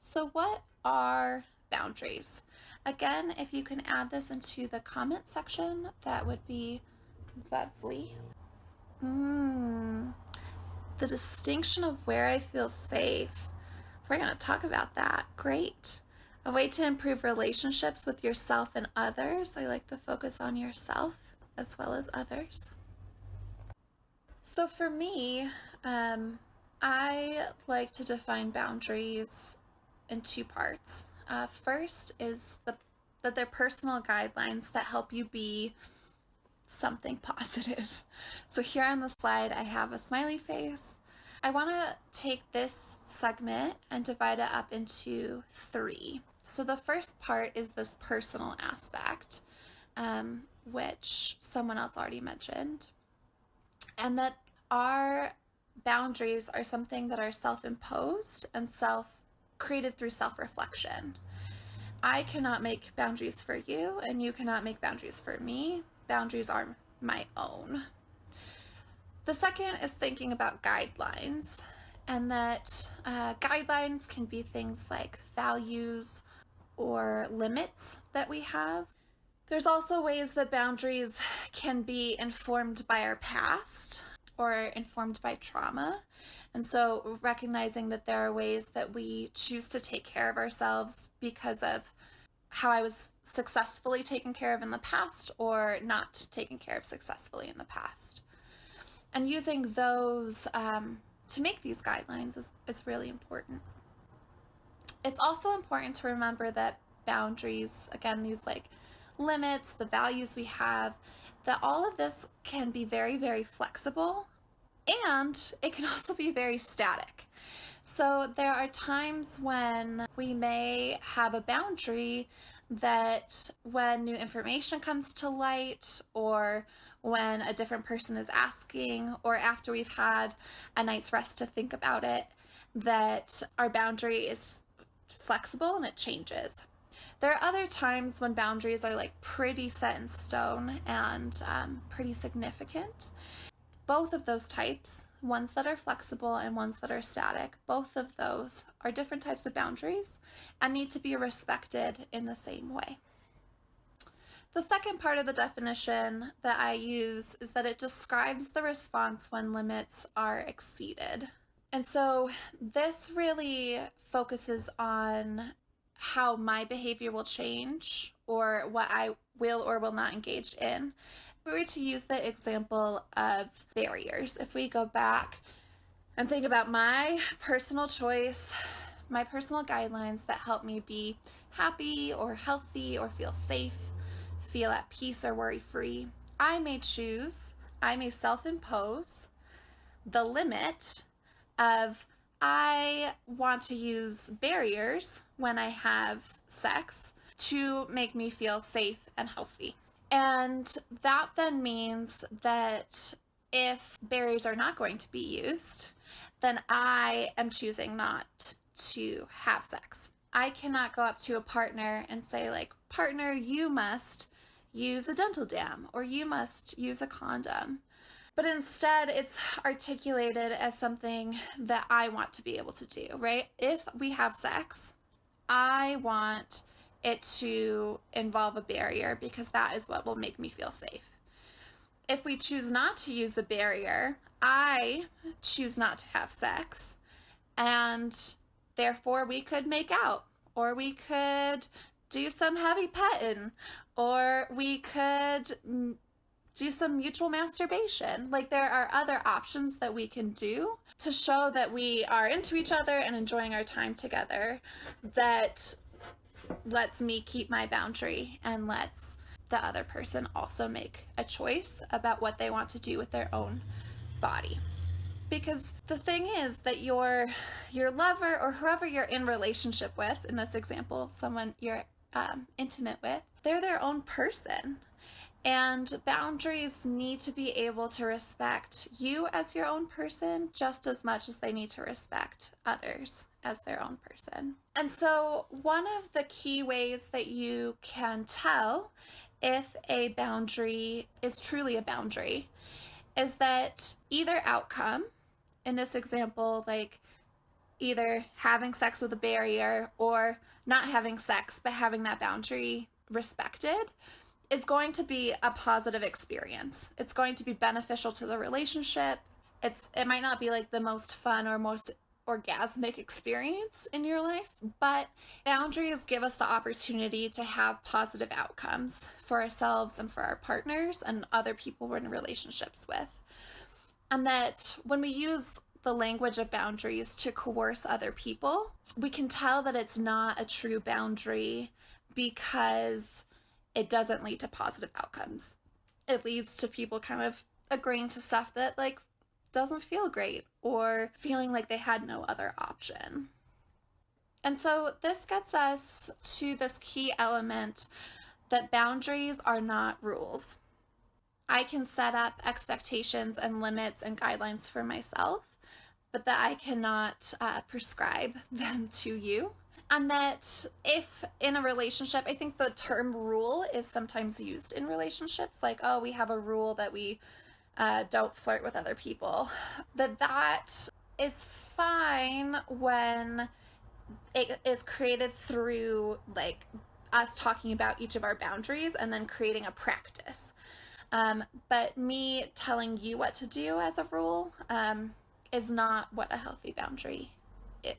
So what are boundaries? Again, if you can add this into the comment section, that would be lovely. The distinction of where I feel safe. We're going to talk about that. Great. A way to improve relationships with yourself and others. I like the focus on yourself as well as others. So for me, I like to define boundaries in two parts. First is that they're personal guidelines that help you be something positive. So here on the slide, I have a smiley face. I want to take this segment and divide it up into three. So the first part is this personal aspect, which someone else already mentioned, and that our boundaries are something that are self-imposed and created through self-reflection. I cannot make boundaries for you, and you cannot make boundaries for me. Boundaries are my own. The second is thinking about guidelines, and that guidelines can be things like values or limits that we have. There's also ways that boundaries can be informed by our past or informed by trauma. And so recognizing that there are ways that we choose to take care of ourselves because of how I was successfully taken care of in the past or not taken care of successfully in the past. And using those to make these guidelines is really important. It's also important to remember that boundaries, again, these like limits, the values we have, that all of this can be very, very flexible, and it can also be very static. So there are times when we may have a boundary that when new information comes to light, or when a different person is asking, or after we've had a night's rest to think about it, that our boundary is flexible and it changes. There are other times when boundaries are like pretty set in stone and pretty significant. Both of those types, ones that are flexible and ones that are static, both of those are different types of boundaries and need to be respected in the same way. The second part of the definition that I use is that it describes the response when limits are exceeded. And so this really focuses on how my behavior will change or what I will or will not engage in. If we were to use the example of barriers, if we go back and think about my personal choice, my personal guidelines that help me be happy or healthy or feel safe, feel at peace or worry-free, I may self-impose the limit of I want to use barriers when I have sex to make me feel safe and healthy. And that then means that if barriers are not going to be used, then I am choosing not to have sex. I cannot go up to a partner and say, like, partner, you must use a dental dam or you must use a condom. But instead, it's articulated as something that I want to be able to do, right? If we have sex, I want it to involve a barrier because that is what will make me feel safe. If we choose not to use a barrier, I choose not to have sex, and therefore we could make out, or we could do some heavy petting, or we could do some mutual masturbation. Like, there are other options that we can do to show that we are into each other and enjoying our time together that lets me keep my boundary and lets the other person also make a choice about what they want to do with their own body. Because the thing is that your lover or whoever you're in relationship with, in this example, someone you're intimate with, they're their own person. And boundaries need to be able to respect you as your own person just as much as they need to respect others as their own person. And so one of the key ways that you can tell if a boundary is truly a boundary is that either outcome, in this example, like either having sex with a barrier or not having sex, but having that boundary respected, is going to be a positive experience. It's going to be beneficial to the relationship. It might not be like the most fun or most orgasmic experience in your life, but boundaries give us the opportunity to have positive outcomes for ourselves and for our partners and other people we're in relationships with. And that when we use the language of boundaries to coerce other people, we can tell that it's not a true boundary because it doesn't lead to positive outcomes. It leads to people kind of agreeing to stuff that like doesn't feel great or feeling like they had no other option. And so this gets us to this key element that boundaries are not rules. I can set up expectations and limits and guidelines for myself, but that I cannot prescribe them to you. And that if in a relationship, I think the term rule is sometimes used in relationships, like, oh, we have a rule that we don't flirt with other people. That is fine when it is created through like us talking about each of our boundaries and then creating a practice. But me telling you what to do as a rule is not what a healthy boundary is.